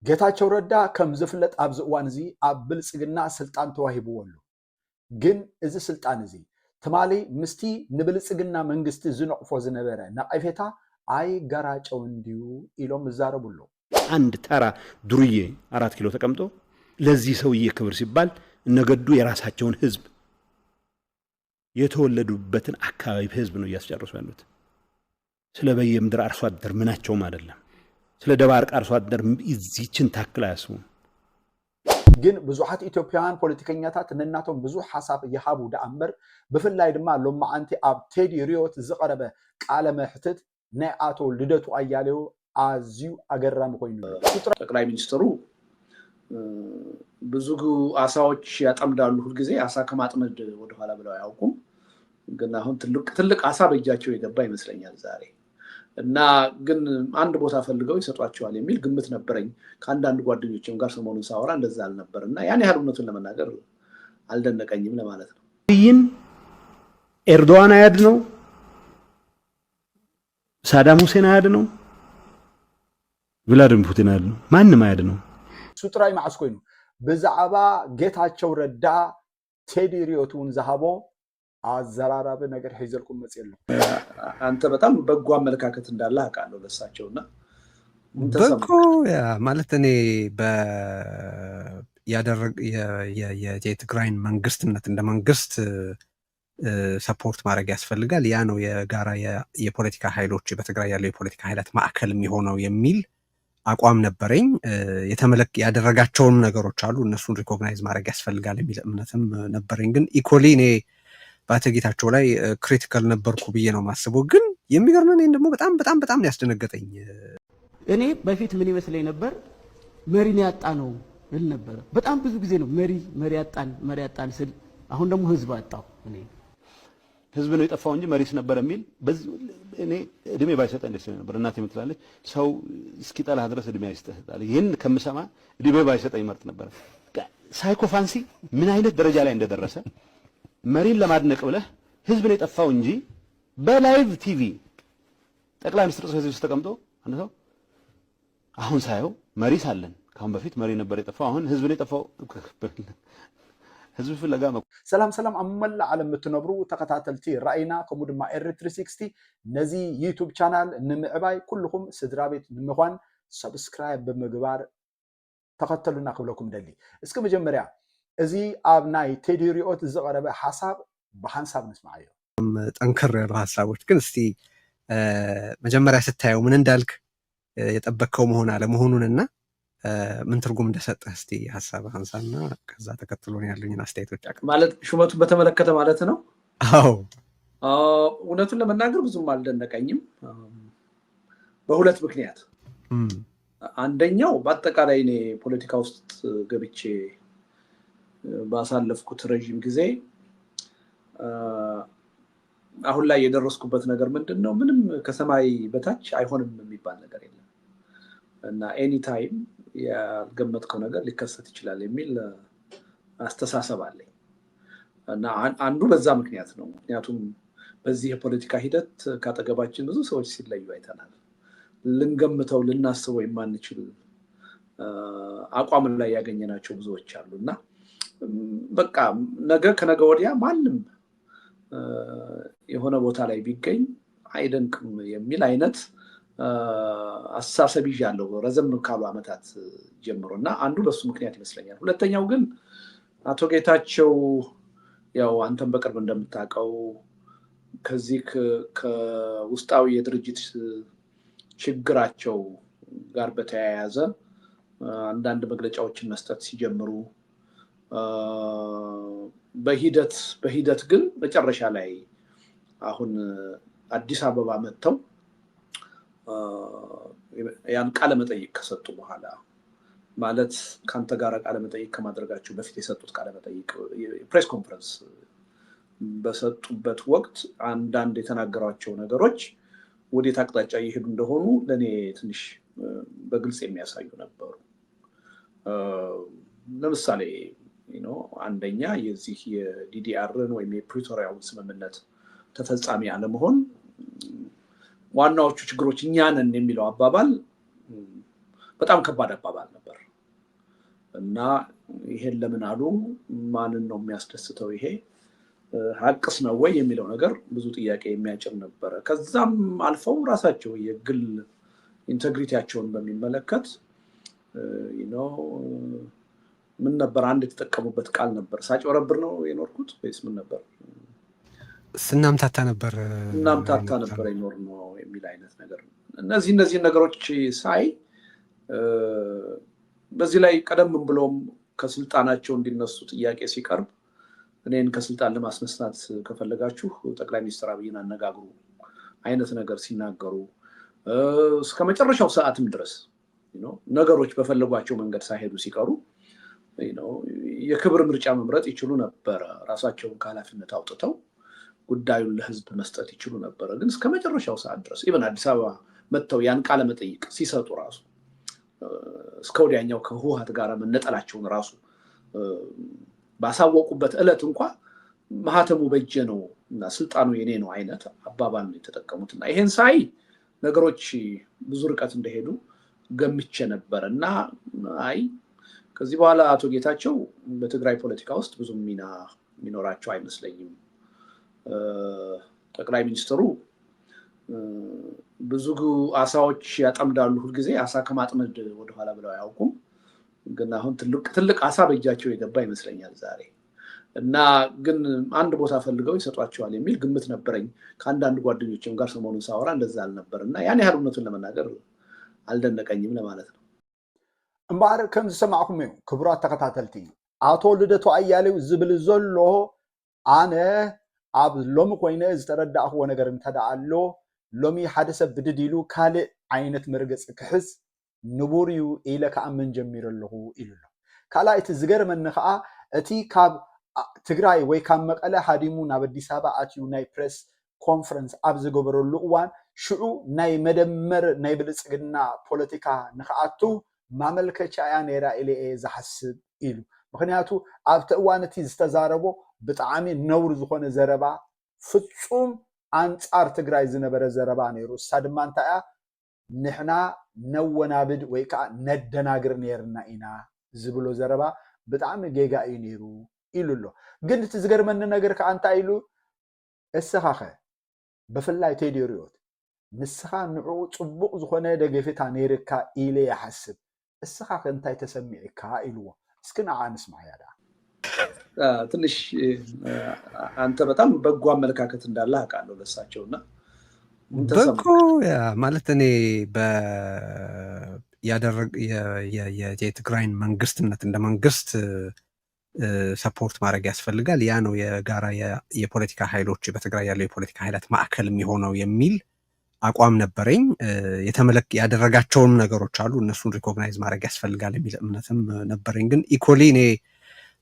ጌታቸው ረዳ ከም ዝፍለጥ ኣብዚ እዋን እዚ ኣብ ብልፅግና ስልጣን ተዋሂብዎ ኣሎ ግን እዚ ስልጣን እዚ ትማሊ ምስቲ ንብልፅግና መንግስቲ ዝነቅፎ ዝነበረ ነቀፌታ አይ ጋራጨው እንዲሁ ኢሎም ይዛረቡ ኣሎ አንድ ተራ ዱርዬ 4 ኪሎ ተቀምጦ ለዚህ ሰውዬ ክብር ሲባል እነገዱ የራሳቸውን ህዝብ የተወለዱበትን አካባቢ ህዝብ ነው ያስጨርሱ ያሉት ስለ በየምድር አርሶ አደር ምናቸውም አይደለም ስለ ደባርቅ አርሶ አደር እዚችን ታክል አያስቡም ግን ብዙሓት ኢትዮጵያውያን ፖለቲከኛታት ነናቶም ብዙሕ ሓሳብ ይሃቡ ዳእምበር ብፍላይ ድማ ሎማዓንቲ ኣብ ቴዲ ሪዮት ዝቀረበ ቃለ መሕትት ናይ አቶ ልደቱ አያሌው አዝዩ አገራሚ ኮይኑ ጠቅላይ ሚኒስትሩ ብዙ አሳዎች ያጠምዳሉ ሁሉ ጊዜ አሳ ከማጥመድ ወደ ኋላ ብለው አያውቁም ግን አሁን ትልቅ አሳ በእጃቸው የገባ ይመስለኛል ዛሬ እና ግን አንድ ቦታ ፈልገው ይሰጧቸዋል የሚል ግምት ነበረኝ ከአንዳንድ ጓደኞችም ጋር ሰሞኑን ሳወራ እንደዛ አልነበርና ያን ያህል እውነቱን ለመናገር አልደነቀኝም ለማለት ነው ይህን ኤርዶዋን አያድ ነው ሳዳም ሁሴን አያድ ነው ቭላድሚር ፑቲን አያድ ነው ማንም አያድ ነው ሱጥራይ ማዕስ ኮይኑ ብዛዕባ ጌታቸው ረዳ ቴዲ ሪዮቱን ዝሃቦ አዘራራበ ነገር ሄዘልኩም መጽየሉ አንተ በጣም በጎ አመለካከት እንዳለ አቃለው ለሳቸውና በጎ ያ ማለት እኔ ያደረግ የትግራይን መንግስትነት እንደ መንግስት ሰፖርት ማድረግ ያስፈልጋል ያ ነው የጋራ የፖለቲካ ኃይሎች በትግራይ ያለው የፖለቲካ ኃይላት ማዕከል የሚሆነው የሚል አቋም ነበረኝ ያደረጋቸውን ነገሮች አሉ እነሱን ሪኮግናይዝ ማድረግ ያስፈልጋል የሚል እምነትም ነበረኝ ግን ኢኮሊ እኔ ባተጌታቸው ላይ ክሪቲካል ነበርኩ ብዬ ነው ማስበው ግን የሚገርመኝ እንደሞ በጣም ያስደነገጠኝ እኔ በፊት ምን ይመስለኝ ነበር መሪን ያጣ ነው እል ነበር በጣም ብዙ ጊዜ ነው መሪ ያጣን ስል አሁን ደግሞ ህዝብ አጣው እኔ ህዝብ ነው የጠፋው እንጂ መሪስ ነበር የሚል እኔ እድሜ ባይሰጠኝ ደስ ነበር እናቴ የምትላለች ሰው እስኪጠላህ ድረስ እድሜ አይሰጥህ ይሄን ከምሰማ እድሜ ባይሰጠኝ መርጥ ነበር ሳይኮፋንሲ ምን አይነት ደረጃ ላይ እንደደረሰ መሪን ለማድነቅ ብለህ ህዝብ ነው የጠፋው እንጂ በላይቭ ቲቪ ጠቅላይ ሚኒስትር ጽሕፈት ቤት ተቀምጦ አንተው አሁን ሳይው መሪ ሳለን ካሁን በፊት መሪ ነበር የጠፋው አሁን ህዝብ ነው የጠፋው ህዝብ ፍለጋ ሰላም አመላ ዓለም ምትነብሩ ተከታተልቲ ራእይና ከሙድማ ኤር360 ነዚ ዩቲዩብ ቻናል ንምዕባይ ኩልኩም ስድራ ቤት ንምኳን ሰብስክራይብ በመግባር ተከተሉና ክብለኩም ደሊ እስከ መጀመሪያ እዚ ኣብ ናይ ቴዲ ሪዮት ዝቀረበ ሐሳብ በሐንሳብ ንስማዓዮ ጠንከር ያሉ ሐሳቦች ግን እስቲ መጀመሪያ ስታየው ምን እንዳልክ የጠበቀው መሆን አለ መሆኑንና ምን ትርጉም እንደሰጠህ እስቲ ሐሳብ አንሳና ከዛ ተከትሎ ነው ያሉኝን አስተያየቶች አቀርብ ማለት ሹመቱን በተመለከተ ማለት ነው አዎ እውነቱን ለመናገር ብዙም አልደነቀኝም በሁለት ምክንያት አንደኛው በአጠቃላይ እኔ ፖለቲካ ውስጥ ገብቼ ባሳለፍኩት ረጅም ጊዜ አሁን ላይ የደረስኩበት ነገር ምንድነው ምንም ከሰማይ በታች አይሆንም የሚባል ነገር የለም እና ኤኒ ታይም ያልገመትከው ነገር ሊከሰት ይችላል የሚል አስተሳሰብ አለኝ እና አንዱ በዛ ምክንያት ነው ምክንያቱም በዚህ የፖለቲካ ሂደት ካጠገባችን ብዙ ሰዎች ሲለዩ አይተናል ልንገምተው ልናስበው የማንችል አቋም ላይ ያገኘናቸው ብዙዎች አሉና በቃ ነገ ከነገ ወዲያ ማንም የሆነ ቦታ ላይ ቢገኝ አይደንቅም የሚል አይነት አስተሳሰብ ይያለው ረዘም ካሉ አመታት ጀምሮና አንዱ በሱ ምክንያት ይመስለኛል ሁለተኛው ግን አቶ ጌታቸው ያው አንተም በቅርብ እንደምታውቀው ከዚህ ከውስጣዊ የድርጅት ችግራቸው ጋር በተያያዘ አንዳንድ መግለጫዎችን መስጠት ሲጀምሩ በሂደት ግን መጨረሻ ላይ አሁን አዲስ አበባ መጥተው ያን ቃለ መጠይቅ ከሰጡ በኋላ ማለት ካንተ ጋር ቃለ መጠይቅ ከማድረጋቸው በፊት የሰጡት ቃለ መጠይቅ ፕሬስ ኮንፈረንስ በሰጡበት ወቅት አንዳንድ የተናገሯቸው ነገሮች ወዴት አቅጣጫ ይሄዱ እንደሆኑ ለኔ ትንሽ በግልጽ የሚያሳዩ ነበሩ ለምሳሌ አንደኛ የዚህ የዲዲአርን ወይም የፕሪቶሪያው ስምምነት ተፈጻሚ አለመሆን ዋናዎቹ ችግሮች እኛ ነን የሚለው አባባል በጣም ከባድ አባባል ነበር እና ይሄን ለምን አሉ? ማንን ነው የሚያስደስተው? ይሄ ሀቅስ ነው ወይ የሚለው ነገር ብዙ ጥያቄ የሚያጭር ነበረ። ከዛም አልፈው ራሳቸው የግል ኢንቴግሪቲያቸውን በሚመለከት ምን ነበር አንድ የተጠቀሙበት ቃል ነበር፣ ሳጭበረብር ነው የኖርኩት ወይስ ምን ነበር? ስናምታታ ነበር የኖር ነው የሚል አይነት ነገር። እነዚህ ነገሮች ሳይ በዚህ ላይ ቀደም ብሎም ከስልጣናቸው እንዲነሱ ጥያቄ ሲቀርብ እኔን ከስልጣን ለማስነሳት ከፈለጋችሁ ጠቅላይ ሚኒስትር አብይን አነጋግሩ አይነት ነገር ሲናገሩ እስከ መጨረሻው ሰዓትም ድረስ ነገሮች በፈለጓቸው መንገድ ሳይሄዱ ሲቀሩ የክብር ምርጫ መምረጥ ይችሉ ነበር። ራሳቸውን ከኃላፊነት አውጥተው ጉዳዩን ለህዝብ መስጠት ይችሉ ነበር። ግን እስከ መጨረሻው ሰዓት ድረስ ኢቨን አዲስ አበባ መጥተው ያን ቃለ መጠይቅ ሲሰጡ ራሱ እስከ ወዲያኛው ከህወሓት ጋር መነጠላቸውን ራሱ ባሳወቁበት ዕለት እንኳን ማህተሙ በእጄ ነው እና ስልጣኑ የኔ ነው አይነት አባባል ነው የተጠቀሙት። እና ይሄን ሳይ ነገሮች ብዙ ርቀት እንደሄዱ ገምቼ ነበር። እና አይ ከዚህ በኋላ አቶ ጌታቸው በትግራይ ፖለቲካ ውስጥ ብዙ ሚና የሚኖራቸው አይመስለኝም። ጠቅላይ ሚኒስትሩ ብዙ አሳዎች ያጠምዳሉ፣ ሁልጊዜ አሳ ከማጥመድ ወደኋላ ብለው አያውቁም። ግን አሁን ትልቅ አሳ በእጃቸው የገባ ይመስለኛል ዛሬ። እና ግን አንድ ቦታ ፈልገው ይሰጧቸዋል የሚል ግምት ነበረኝ። ከአንዳንድ ጓደኞችም ጋር ሰሞኑን ሳወራ እንደዛ አልነበር። እና ያን ያህል እውነቱን ለመናገር አልደነቀኝም ለማለት ነው። እምበር ከም ዝሰማዕኩም እዩ ክቡራት ተከታተልቲ አቶ ልደቱ አያሌው ዝብል ዘሎ አነ ኣብ ሎሚ ኮይነ ዝተረዳእኽዎ ነገር እንተደኣ ኣሎ ሎሚ ሓደ ሰብ ብድድ ኢሉ ካልእ ዓይነት መርገፂ ክሕዝ ንቡር እዩ ኢለ ክኣምን ጀሚረ ኣለኹ ኢሉ ኣሎ። ካልኣይ እቲ ዝገርመኒ ከዓ እቲ ካብ ትግራይ ወይ ካብ መቐለ ሃዲሙ ናብ ኣዲስ ኣበባ ኣትዩ ናይ ፕሬስ ኮንፈረንስ ኣብ ዝገበረሉ እዋን ሽዑ ናይ መደመር ናይ ብልፅግና ፖለቲካ ንክኣቱ ማመልከቻ እያ ነይራ ኢለ እየ ዝሓስብ ኢሉ። ምክንያቱ ኣብቲ እዋን እቲ ዝተዛረቦ ብጣዕሚ ነውር ዝኾነ ዘረባ ፍፁም አንጻር ትግራይ ዝነበረ ዘረባ ነይሩ። እሳ ድማ እንታይ እያ ንሕና ነወናብድ ወይ ከዓ ነደናግር ነርና ኢና ዝብሎ ዘረባ ብጣዕሚ ጌጋ እዩ ነይሩ ኢሉ ኣሎ። ግን እቲ ዝገርመኒ ነገር ከዓ እንታይ ኢሉ እስኻ ኸ ብፍላይ ቴዲ ርዮት ንስኻ ንዕኡ ፅቡቅ ዝኾነ ደገፊታ ነይርካ ኢለ ይሓስብ፣ እስኻ ኸ እንታይ ተሰሚዕካ ኢልዎ። እስኪ ንዓ ንስማዕ ያዳ ትንሽ አንተ በጣም በጎ አመለካከት እንዳለ አውቃለሁ ለሳቸውና በጎ ማለት እኔ የትግራይን መንግስትነት እንደ መንግስት ሰፖርት ማድረግ ያስፈልጋል። ያ ነው የጋራ የፖለቲካ ኃይሎች በትግራይ ያለው የፖለቲካ ኃይላት ማዕከል የሚሆነው የሚል አቋም ነበረኝ። ያደረጋቸውም ነገሮች አሉ፣ እነሱን ሪኮግናይዝ ማድረግ ያስፈልጋል የሚል እምነትም ነበረኝ። ግን ኢኮሊ እኔ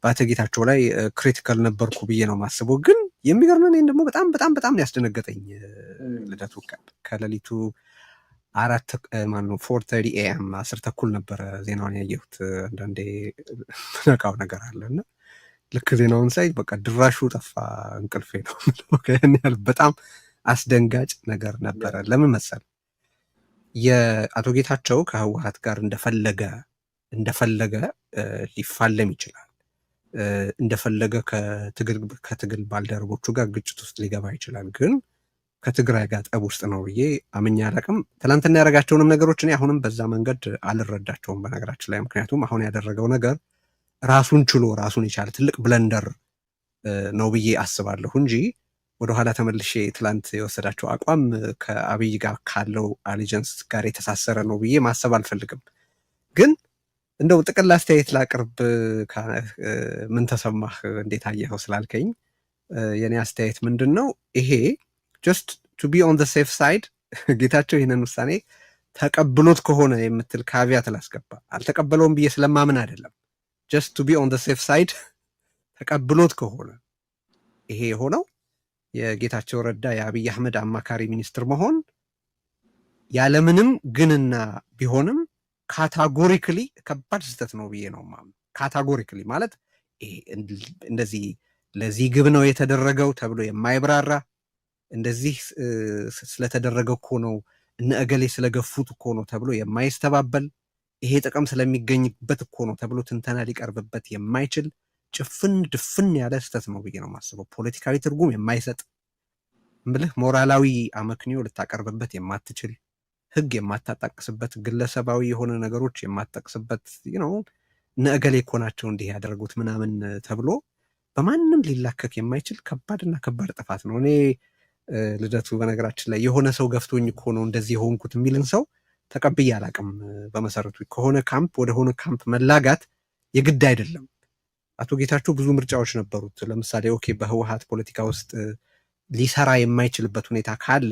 በአቶ ጌታቸው ላይ ክሪቲካል ነበርኩ ብዬ ነው ማስበው። ግን የሚገርመኝ ደግሞ በጣም ያስደነገጠኝ ልደቱ ከሌሊቱ 4:30 AM 10 ተኩል ነበረ ዜናውን ያየሁት። አንዳንዴ ነቃው ነገር አለና ልክ ዜናውን ሳይ በቃ ድራሹ ጠፋ እንቅልፌ ነው። ያህል በጣም አስደንጋጭ ነገር ነበረ። ለምን መሰል የአቶ ጌታቸው ከህወሓት ጋር እንደፈለገ ሊፋለም ይችላል፣ እንደፈለገ ከትግል ባልደረቦቹ ጋር ግጭት ውስጥ ሊገባ ይችላል። ግን ከትግራይ ጋር ጠብ ውስጥ ነው ብዬ አምኜ አላቅም። ትናንትና ያደረጋቸውንም ነገሮች እኔ አሁንም በዛ መንገድ አልረዳቸውም በነገራችን ላይ። ምክንያቱም አሁን ያደረገው ነገር ራሱን ችሎ ራሱን የቻለ ትልቅ ብለንደር ነው ብዬ አስባለሁ እንጂ ወደኋላ ተመልሼ ትላንት የወሰዳቸው አቋም ከአብይ ጋር ካለው አሊጀንስ ጋር የተሳሰረ ነው ብዬ ማሰብ አልፈልግም። ግን እንደው ጥቅል አስተያየት ላቅርብ። ምን ተሰማህ እንዴት አየኸው ስላልከኝ የኔ አስተያየት ምንድን ነው? ይሄ ጀስት ቱ ቢ ኦን ዘ ሴፍ ሳይድ ጌታቸው ይህንን ውሳኔ ተቀብሎት ከሆነ የምትል ካቪያት ላስገባ። አልተቀበለውም ብዬ ስለማምን አይደለም። ጀስት ቱ ቢ ኦን ዘ ሴፍ ሳይድ ተቀብሎት ከሆነ ይሄ የሆነው የጌታቸው ረዳ የአብይ አህመድ አማካሪ ሚኒስትር መሆን ያለምንም ግንና ቢሆንም ካታጎሪክሊ ከባድ ስህተት ነው ብዬ ነው ማም። ካታጎሪክሊ ማለት እንደዚህ ለዚህ ግብ ነው የተደረገው ተብሎ የማይብራራ እንደዚህ ስለተደረገው እኮ ነው እነ እገሌ ስለገፉት እኮ ነው ተብሎ የማይስተባበል ይሄ ጥቅም ስለሚገኝበት እኮ ነው ተብሎ ትንተና ሊቀርብበት የማይችል ጭፍን ድፍን ያለ ስህተት ነው ብዬ ነው የማስበው። ፖለቲካዊ ትርጉም የማይሰጥ ምልህ ሞራላዊ አመክንዮ ልታቀርብበት የማትችል ህግ የማታጣቅስበት ግለሰባዊ የሆነ ነገሮች የማትጠቅስበት ነው ነገሌ እኮ ናቸው እንዲህ ያደረጉት ምናምን ተብሎ በማንም ሊላከክ የማይችል ከባድና ከባድ ጥፋት ነው። እኔ ልደቱ በነገራችን ላይ የሆነ ሰው ገፍቶኝ እኮ ነው እንደዚህ የሆንኩት የሚልን ሰው ተቀብዬ አላቅም። በመሰረቱ ከሆነ ካምፕ ወደ ሆነ ካምፕ መላጋት የግድ አይደለም። አቶ ጌታቸው ብዙ ምርጫዎች ነበሩት። ለምሳሌ ኦኬ በህወሓት ፖለቲካ ውስጥ ሊሰራ የማይችልበት ሁኔታ ካለ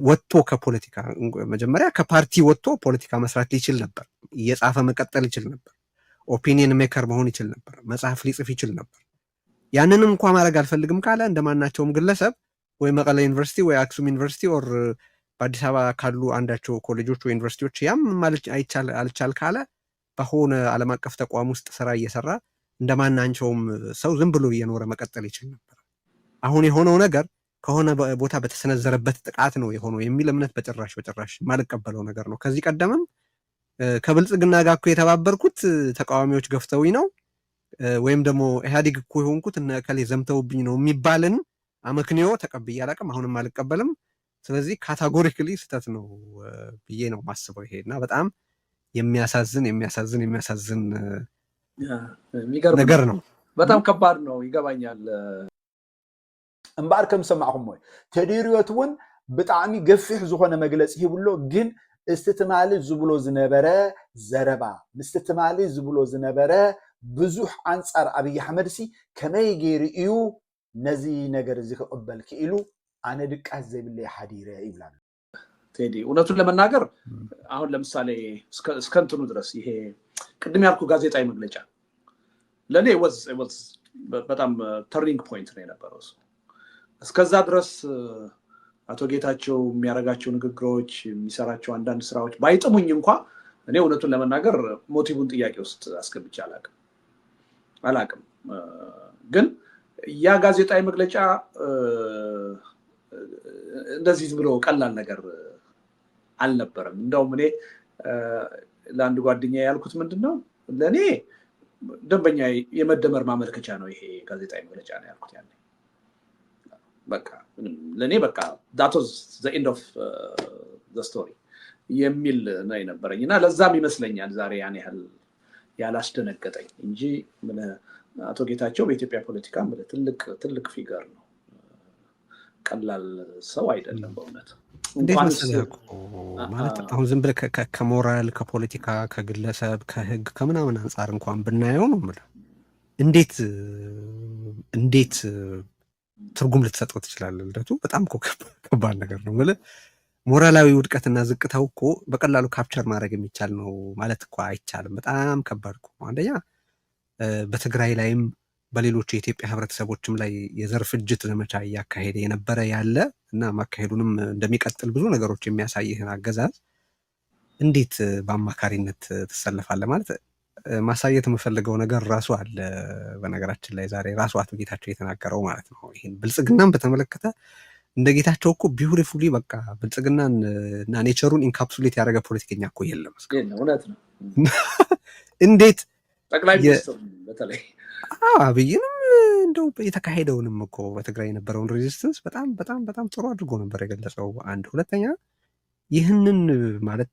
ወጥቶ ከፖለቲካ መጀመሪያ ከፓርቲ ወጥቶ ፖለቲካ መስራት ሊችል ነበር። እየጻፈ መቀጠል ይችል ነበር። ኦፒኒየን ሜከር መሆን ይችል ነበር። መጽሐፍ ሊጽፍ ይችል ነበር። ያንንም እንኳ ማድረግ አልፈልግም ካለ እንደማናቸውም ግለሰብ ወይ መቀለ ዩኒቨርሲቲ ወይ አክሱም ዩኒቨርሲቲ ኦር በአዲስ አበባ ካሉ አንዳቸው ኮሌጆች ወይ ዩኒቨርሲቲዎች ያም አልቻል ካለ በሆነ ዓለም አቀፍ ተቋም ውስጥ ስራ እየሰራ እንደማናቸውም ሰው ዝም ብሎ እየኖረ መቀጠል ይችል ነበር። አሁን የሆነው ነገር ከሆነ ቦታ በተሰነዘረበት ጥቃት ነው የሆነው የሚል እምነት በጭራሽ ማልቀበለው ነገር ነው። ከዚህ ቀደምም ከብልጽግና ጋር እኮ የተባበርኩት ተቃዋሚዎች ገፍተውኝ ነው ወይም ደግሞ ኢህአዴግ እኮ የሆንኩት እነ እከሌ ዘምተውብኝ ነው የሚባልን አመክንዮ ተቀብዬ አላቅም፣ አሁንም አልቀበልም። ስለዚህ ካታጎሪክሊ ስህተት ነው ብዬ ነው ማስበው። ይሄ እና በጣም የሚያሳዝን ነገር ነው። በጣም ከባድ ነው። ይገባኛል። እምበር ከም ሰማዕኹም ወይ ተዲርዮት እውን ብጣዕሚ ገፊሕ ዝኾነ መግለፂ ሂብሎ ግን እስቲ ትማሊ ዝብሎ ዝነበረ ዘረባ ምስቲ ትማሊ ዝብሎ ዝነበረ ብዙሕ አንጻር አብይ አሕመድ ሲ ከመይ ገይሩ እዩ ነዚ ነገር እዚ ክቅበል ክኢሉ አነ ድቃስ ዘይብለይ ሓዲረ ይብላል ቴዲ። እውነቱን ለመናገር አሁን ለምሳሌ እስከንትኑ ድረስ ይሄ ቅድም ያልኩ ጋዜጣዊ መግለጫ ለእኔ በጣም ተርኒንግ ፖይንት ነው የነበረው። እስከዛ ድረስ አቶ ጌታቸው የሚያደርጋቸው ንግግሮች፣ የሚሰራቸው አንዳንድ ስራዎች ባይጥሙኝ እንኳ እኔ እውነቱን ለመናገር ሞቲቡን ጥያቄ ውስጥ አስገብቼ አላቅም። ግን ያ ጋዜጣዊ መግለጫ እንደዚህ ብሎ ቀላል ነገር አልነበረም። እንደውም እኔ ለአንድ ጓደኛ ያልኩት ምንድነው ለእኔ ደንበኛ የመደመር ማመልከቻ ነው ይሄ ጋዜጣዊ መግለጫ ነው ያልኩት። ያኔ በቃ ለእኔ በቃ that was the end of the story የሚል ነው የነበረኝ እና ለዛም ይመስለኛል ዛሬ ያን ያህል ያላስደነገጠኝ እንጂ አቶ ጌታቸው በኢትዮጵያ ፖለቲካ ትልቅ ፊገር ነው። ቀላል ሰው አይደለም በእውነት። እንዴት መሰለህ ማለት አሁን ዝም ብለህ ከሞራል ከፖለቲካ ከግለሰብ ከህግ ከምናምን አንጻር እንኳን ብናየው ነው የምልህ እንዴት ትርጉም ልትሰጠው ትችላለህ? ልደቱ በጣም እኮ ከባድ ነገር ነው የምልህ። ሞራላዊ ውድቀትና ዝቅታው እኮ በቀላሉ ካፕቸር ማድረግ የሚቻል ነው ማለት እኮ አይቻልም። በጣም ከባድ እኮ ነው። አንደኛ በትግራይ ላይም በሌሎች የኢትዮጵያ ህብረተሰቦችም ላይ የዘር ፍጅት ዘመቻ እያካሄደ የነበረ ያለ እና ማካሄዱንም እንደሚቀጥል ብዙ ነገሮች የሚያሳይህን አገዛዝ እንዴት በአማካሪነት ትሰለፋለህ? ማለት ማሳየት የምፈልገው ነገር ራሱ አለ። በነገራችን ላይ ዛሬ ራሱ አቶ ጌታቸው የተናገረው ማለት ነው። ይሄን ብልጽግናን በተመለከተ እንደ ጌታቸው እኮ ቢዩቲፉሊ በቃ ብልጽግናን እና ኔቸሩን ኢንካፕሱሌት ያደረገ ፖለቲከኛ እኮ የለም። እውነት ነው። እንዴት ጠቅላይ ሚኒስትሩ በተለይ አብይንም እንደው የተካሄደውንም እኮ በትግራይ የነበረውን ሬዚስተንስ በጣም ጥሩ አድርጎ ነበር የገለጸው። አንድ ሁለተኛ ይህንን ማለት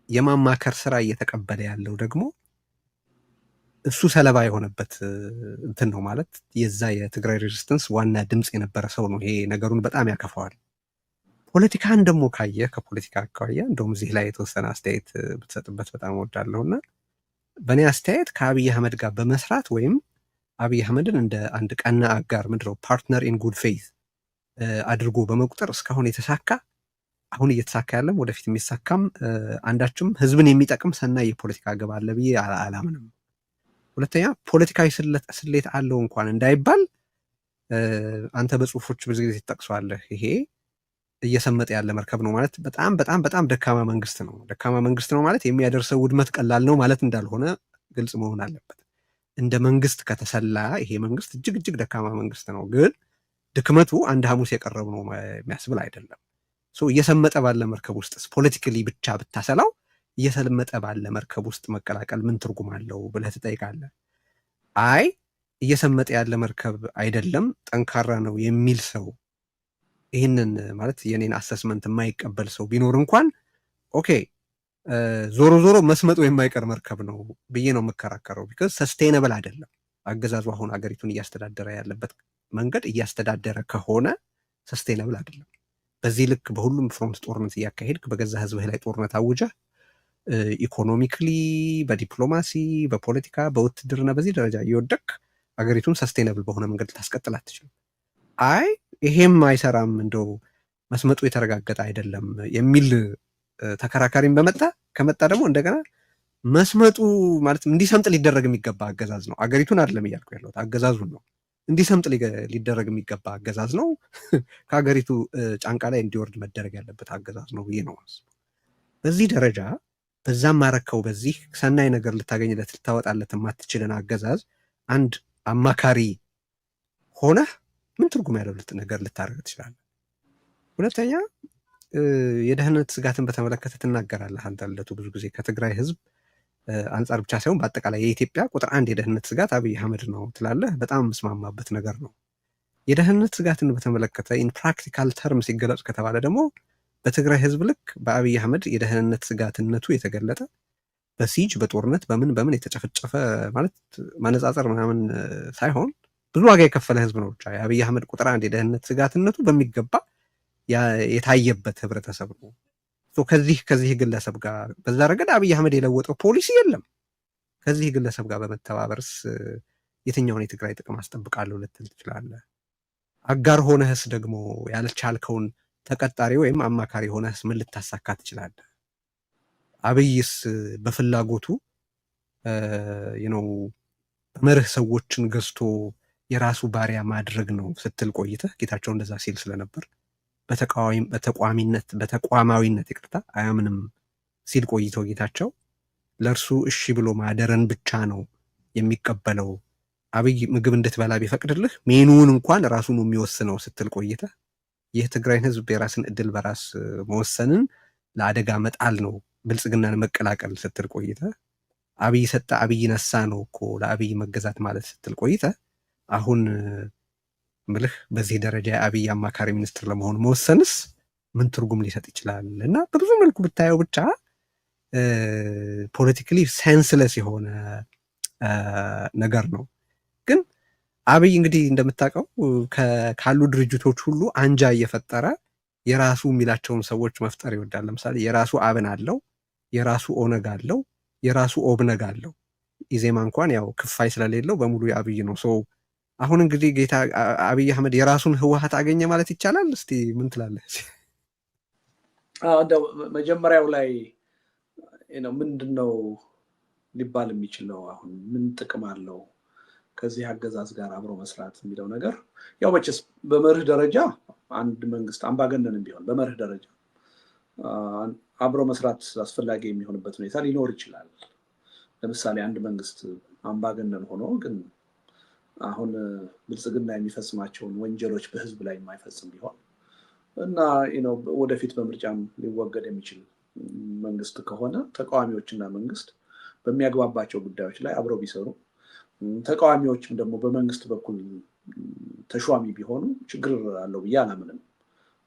የማማከር ስራ እየተቀበለ ያለው ደግሞ እሱ ሰለባ የሆነበት እንትን ነው ማለት የዛ የትግራይ ሬዚስተንስ ዋና ድምፅ የነበረ ሰው ነው። ይሄ ነገሩን በጣም ያከፋዋል። ፖለቲካን ደግሞ ካየ ከፖለቲካ አካባቢ እንደውም እዚህ ላይ የተወሰነ አስተያየት ብትሰጥበት በጣም እወዳለሁና በእኔ አስተያየት ከአብይ አህመድ ጋር በመስራት ወይም አብይ አህመድን እንደ አንድ ቀና አጋር ምድረው ፓርትነር ኢን ጉድ ፌይዝ አድርጎ በመቁጠር እስካሁን የተሳካ አሁን እየተሳካ ያለም ወደፊት የሚሳካም አንዳችም ህዝብን የሚጠቅም ሰናይ የፖለቲካ ግብ አለ ብዬ አላምንም። ሁለተኛ ፖለቲካዊ ስሌት አለው እንኳን እንዳይባል አንተ በጽሁፎች ብዙ ጊዜ ትጠቅሰዋለህ። ይሄ እየሰመጠ ያለ መርከብ ነው ማለት በጣም ደካማ መንግስት ነው። ደካማ መንግስት ነው ማለት የሚያደርሰው ውድመት ቀላል ነው ማለት እንዳልሆነ ግልጽ መሆን አለበት። እንደ መንግስት ከተሰላ ይሄ መንግስት እጅግ ደካማ መንግስት ነው። ግን ድክመቱ አንድ ሐሙስ የቀረቡ ነው የሚያስብል አይደለም። እየሰመጠ ባለ መርከብ ውስጥ ፖለቲካሊ ብቻ ብታሰላው እየሰለመጠ ባለ መርከብ ውስጥ መቀላቀል ምን ትርጉም አለው ብለህ ትጠይቃለህ። አይ እየሰመጠ ያለ መርከብ አይደለም ጠንካራ ነው የሚል ሰው ይህንን ማለት የኔን አሰስመንት የማይቀበል ሰው ቢኖር እንኳን ኦኬ ዞሮ ዞሮ መስመጡ የማይቀር መርከብ ነው ብዬ ነው የምከራከረው። ቢካዝ ሰስቴነብል አይደለም አገዛዙ አሁን አገሪቱን እያስተዳደረ ያለበት መንገድ እያስተዳደረ ከሆነ ሰስቴነብል አይደለም። በዚህ ልክ በሁሉም ፍሮንት ጦርነት እያካሄድክ በገዛ ህዝብህ ላይ ጦርነት አውጀህ ኢኮኖሚክሊ፣ በዲፕሎማሲ፣ በፖለቲካ፣ በውትድርና በዚህ ደረጃ እየወደቅ አገሪቱን ሰስቴነብል በሆነ መንገድ ታስቀጥል አትችልም። አይ ይሄም አይሰራም እንደው መስመጡ የተረጋገጠ አይደለም የሚል ተከራካሪም ከመጣ ደግሞ እንደገና መስመጡ ማለት እንዲሰምጥ ሊደረግ የሚገባ አገዛዝ ነው። አገሪቱን አይደለም እያልኩ ያለሁት አገዛዙን ነው። እንዲሰምጥ ሊደረግ የሚገባ አገዛዝ ነው። ከሀገሪቱ ጫንቃ ላይ እንዲወርድ መደረግ ያለበት አገዛዝ ነው ብዬ ነው። በዚህ ደረጃ በዛም ማረከው በዚህ ሰናይ ነገር ልታገኝለት ልታወጣለት የማትችልን አገዛዝ አንድ አማካሪ ሆነህ ምን ትርጉም ያለው ነገር ልታደርግ ትችላለህ? ሁለተኛ የደህንነት ስጋትን በተመለከተ ትናገራለህ አንተ ልደቱ ብዙ ጊዜ ከትግራይ ህዝብ አንጻር ብቻ ሳይሆን በአጠቃላይ የኢትዮጵያ ቁጥር 1 የደህንነት ስጋት አብይ አህመድ ነው ትላለህ። በጣም የምስማማበት ነገር ነው። የደህንነት ስጋትን በተመለከተ ኢን ፕራክቲካል ተርም ሲገለጽ ከተባለ ደግሞ በትግራይ ህዝብ ልክ በአብይ አህመድ የደህንነት ስጋትነቱ የተገለጠ በሲጅ በጦርነት በምን የተጨፈጨፈ ማለት ማነጻጸር ምናምን ሳይሆን ብዙ ዋጋ የከፈለ ህዝብ ነው። ብቻ የአብይ አህመድ ቁጥር 1 የደህንነት ስጋትነቱ በሚገባ የታየበት ህብረተሰብ ነው። ከዚህ ግለሰብ ጋር በዛ ረገድ አብይ አህመድ የለወጠው ፖሊሲ የለም። ከዚህ ግለሰብ ጋር በመተባበርስ የትኛውን የትግራይ ጥቅም አስጠብቃለሁ ልትል ትችላለህ? አጋር ሆነህስ ደግሞ ያልቻልከውን ተቀጣሪ ወይም አማካሪ ሆነህስ ምን ልታሳካ ትችላለህ? አብይስ በፍላጎቱ በመርህ ሰዎችን ገዝቶ የራሱ ባሪያ ማድረግ ነው ስትል ቆይተህ ጌታቸው እንደዛ ሲል ስለነበር በተቋማዊነት ይቅርታ አያምንም ሲል ቆይቶ ጌታቸው ለእርሱ እሺ ብሎ ማደረን ብቻ ነው የሚቀበለው። አብይ ምግብ እንድትበላ ቢፈቅድልህ ሜኑውን እንኳን ራሱ ነው የሚወስነው ስትል ቆይተህ የትግራይን ህዝብ የራስን እድል በራስ መወሰንን ለአደጋ መጣል ነው ብልጽግናን መቀላቀል ስትል ቆይተህ አብይ ሰጠ አብይ ነሳ ነው እኮ ለአብይ መገዛት ማለት ስትል ቆይተህ አሁን ምልህ በዚህ ደረጃ የአብይ አማካሪ ሚኒስትር ለመሆን መወሰንስ ምን ትርጉም ሊሰጥ ይችላል? እና በብዙ መልኩ ብታየው ብቻ ፖለቲካሊ ሴንስለስ የሆነ ነገር ነው። ግን አብይ እንግዲህ እንደምታውቀው ካሉ ድርጅቶች ሁሉ አንጃ እየፈጠረ የራሱ የሚላቸውን ሰዎች መፍጠር ይወዳል። ለምሳሌ የራሱ አብን አለው፣ የራሱ ኦነግ አለው፣ የራሱ ኦብነግ አለው። ኢዜማ እንኳን ያው ክፋይ ስለሌለው በሙሉ የአብይ ነው። አሁን እንግዲህ ጌታ አብይ አህመድ የራሱን ህወሓት አገኘ ማለት ይቻላል። እስቲ ምን ትላለህ? መጀመሪያው ላይ ምንድነው ሊባል የሚችለው? አሁን ምን ጥቅም አለው ከዚህ አገዛዝ ጋር አብሮ መስራት የሚለው ነገር ያው መቼስ በመርህ ደረጃ አንድ መንግስት አምባገነንም ቢሆን በመርህ ደረጃ አብሮ መስራት አስፈላጊ የሚሆንበት ሁኔታ ሊኖር ይችላል። ለምሳሌ አንድ መንግስት አምባገነን ሆኖ ግን አሁን ብልጽግና የሚፈጽማቸውን ወንጀሎች በህዝብ ላይ የማይፈጽም ቢሆን እና ወደፊት በምርጫም ሊወገድ የሚችል መንግስት ከሆነ ተቃዋሚዎችና መንግስት በሚያግባባቸው ጉዳዮች ላይ አብረው ቢሰሩ፣ ተቃዋሚዎችም ደግሞ በመንግስት በኩል ተሿሚ ቢሆኑ ችግር አለው ብዬ አላምንም።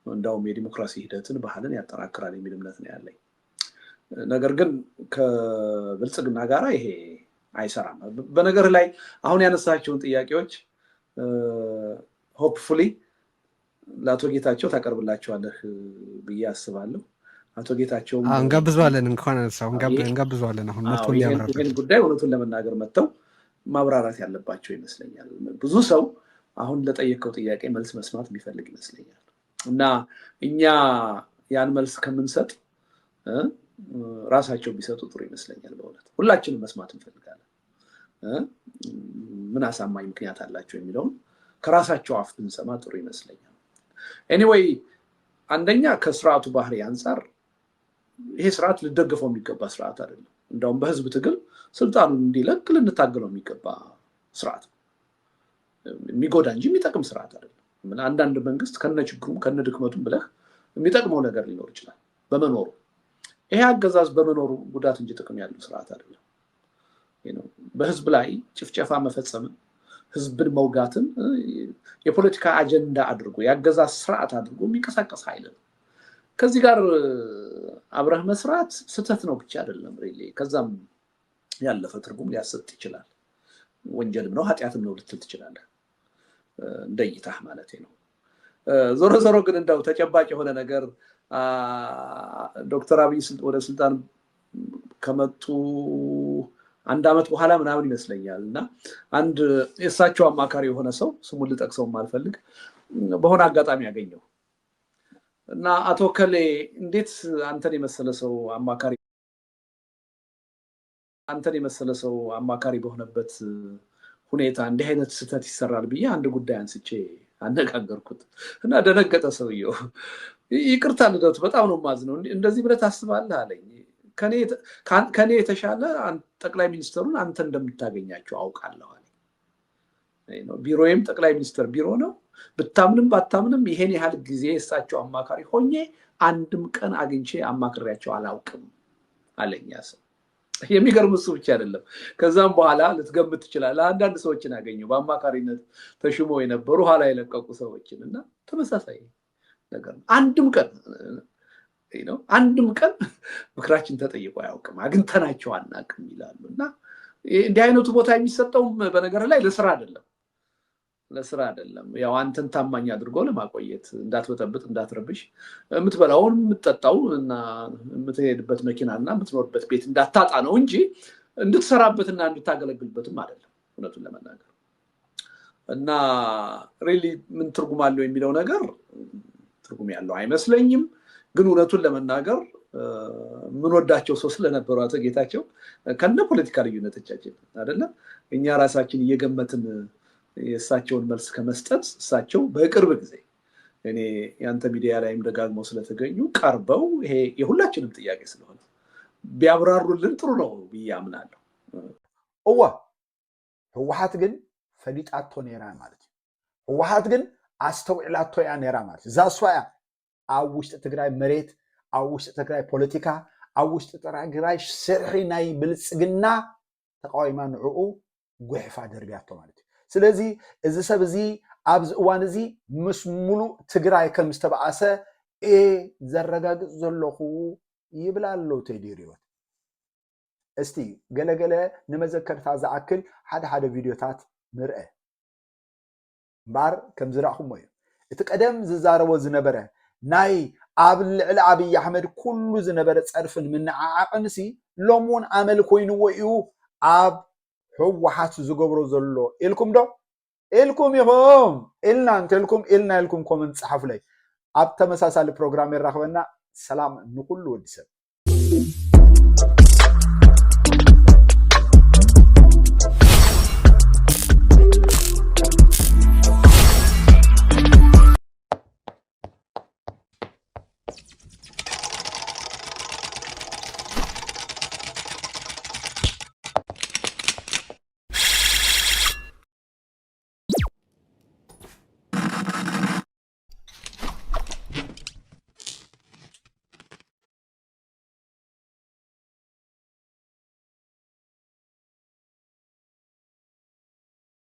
እንዳውም የዲሞክራሲ ሂደትን ባህልን ያጠናክራል የሚል እምነት ነው ያለኝ። ነገር ግን ከብልጽግና ጋር ይሄ አይሰራም። በነገር ላይ አሁን ያነሳቸውን ጥያቄዎች ሆፕፉሊ ለአቶ ጌታቸው ታቀርብላቸዋለህ ብዬ አስባለሁ። አቶ ጌታቸው እንጋብዘዋለን፣ እንኳን አነሳው እንጋብዘዋለን። አሁን መጥቶ ሊያብራራ ይሄን ጉዳይ እውነቱን ለመናገር መጥተው ማብራራት ያለባቸው ይመስለኛል። ብዙ ሰው አሁን ለጠየቀው ጥያቄ መልስ መስማት የሚፈልግ ይመስለኛል እና እኛ ያን መልስ ከምንሰጥ ራሳቸው ቢሰጡ ጥሩ ይመስለኛል። በእውነት ሁላችንም መስማት እንፈልጋለን። ምን አሳማኝ ምክንያት አላቸው የሚለውን ከራሳቸው አፍ ብንሰማ ጥሩ ይመስለኛል። ኤኒዌይ አንደኛ ከስርዓቱ ባህሪ አንጻር ይሄ ስርዓት ልደገፈው የሚገባ ስርዓት አይደለም። እንደውም በህዝብ ትግል ስልጣኑን እንዲለቅ ልንታገለው የሚገባ ስርዓት ነው። የሚጎዳ እንጂ የሚጠቅም ስርዓት አይደለም። አንዳንድ መንግስት ከነ ችግሩም ከነ ድክመቱም ብለህ የሚጠቅመው ነገር ሊኖር ይችላል በመኖሩ። ይሄ አገዛዝ በመኖሩ ጉዳት እንጂ ጥቅም ያለው ስርዓት አይደለም። በህዝብ ላይ ጭፍጨፋ መፈጸም ህዝብን መውጋትን የፖለቲካ አጀንዳ አድርጎ ያገዛዝ ስርዓት አድርጎ የሚንቀሳቀስ ኃይል ነው። ከዚህ ጋር አብረህ መስራት ስተት ነው ብቻ አይደለም ሪሊ ከዛም ያለፈ ትርጉም ሊያሰጥ ይችላል። ወንጀልም ነው ኃጢያትም ነው ልትል ትችላለህ እንደይታህ ማለት ነው። ዞሮ ዞሮ ግን እንደው ተጨባጭ የሆነ ነገር ዶክተር አብይ ወደ ስልጣን ከመጡ አንድ አመት በኋላ ምናምን ይመስለኛል እና አንድ የእሳቸው አማካሪ የሆነ ሰው ስሙን ልጠቅሰው ማልፈልግ በሆነ አጋጣሚ ያገኘው እና አቶ ከሌ እንዴት አንተን የመሰለ ሰው አማካሪ በሆነበት ሁኔታ እንዲህ አይነት ስህተት ይሰራል ብዬ አንድ ጉዳይ አንስቼ አነጋገርኩት እና ደነገጠ ሰውየው። ይቅርታ ልደቱ በጣም ነው ማዝነው እንደዚህ ብለህ ታስባለህ አለኝ። ከኔ የተሻለ ጠቅላይ ሚኒስትሩን አንተ እንደምታገኛቸው አውቃለሁ አለኝ። ቢሮዬም ጠቅላይ ሚኒስትር ቢሮ ነው። ብታምንም ባታምንም ይሄን ያህል ጊዜ እሳቸው አማካሪ ሆኜ አንድም ቀን አግኝቼ አማክሬያቸው አላውቅም አለኝ። ሰው የሚገርም እሱ ብቻ አይደለም። ከዛም በኋላ ልትገምት ትችላለህ አንዳንድ ሰዎችን አገኘሁ በአማካሪነት ተሽሞ የነበሩ ኋላ የለቀቁ ሰዎችን እና ተመሳሳይ ነገር አንድም ቀን ምክራችን ተጠይቆ አያውቅም አግኝተናቸው አናውቅም ይላሉ። እና እንዲህ አይነቱ ቦታ የሚሰጠውም በነገር ላይ ለስራ አይደለም ያው አንተን ታማኝ አድርጎ ለማቆየት እንዳትበጠብጥ እንዳትረብሽ የምትበላውን የምትጠጣው እና የምትሄድበት መኪናና የምትኖርበት ቤት እንዳታጣ ነው እንጂ እንድትሰራበትና እንድታገለግልበትም አይደለም እውነቱን ለመናገር። እና ሪሊ ምን ትርጉም አለው የሚለው ነገር ትርጉም ያለው አይመስለኝም። ግን እውነቱን ለመናገር ምን ወዳቸው ሰው ስለነበሩ አቶ ጌታቸው ከነ ፖለቲካ ልዩነቶቻችን አይደለም እኛ ራሳችን እየገመትን የእሳቸውን መልስ ከመስጠት እሳቸው በቅርብ ጊዜ እኔ ያንተ ሚዲያ ላይም ደጋግመው ስለተገኙ ቀርበው ይሄ የሁላችንም ጥያቄ ስለሆነ ቢያብራሩልን ጥሩ ነው ብዬ አምናለሁ። ህወሓት ግን ፈሊጣቶ ነራ ማለት ህወሓት ግን አስተውዕላቶ ያ ነራ ማለት ዛስዋያ ኣብ ውሽጢ ትግራይ መሬት ኣብ ውሽጢ ትግራይ ፖለቲካ ኣብ ውሽጢ ትግራይ ስርሒ ናይ ብልፅግና ተቃዋማ ንዕኡ ጉሕፋ ደርቢያቶ ማለት ስለዚህ እዚ ሰብ እዚ ኣብዚ እዋን እዚ ምስ ሙሉእ ትግራይ ከም ዝተባኣሰ ዘረጋግፅ ዘለኹ ይብላ ኣሎ ቴዲ ሪዮት። እስቲ ገለገለ ንመዘከርታ ዝኣክል ሓደ ቪድዮታት ንርአ እምበር ከም ዝረኣኹሞ እዩ። እቲ ቀደም ዝዛረቦ ዝነበረ ናይ ኣብ ልዕሊ ኣብይ ኣሕመድ ኩሉ ዝነበረ ፀርፍን ምንዓዓቕንሲ ሎሚ እውን ኣመል ኮይኑዎ እዩ ኣብ ህወሓት ዝገብሮ ዘሎ ኢልኩም ዶ ኢልኩም ኢኹም ኢልና እንተልኩም ኢልና ኢልኩም ኮመንት ጻሕፉ ላይ ኣብ ተመሳሳሊ ፕሮግራም ይራኸበና። ሰላም ንኩሉ ወዲ ሰብ።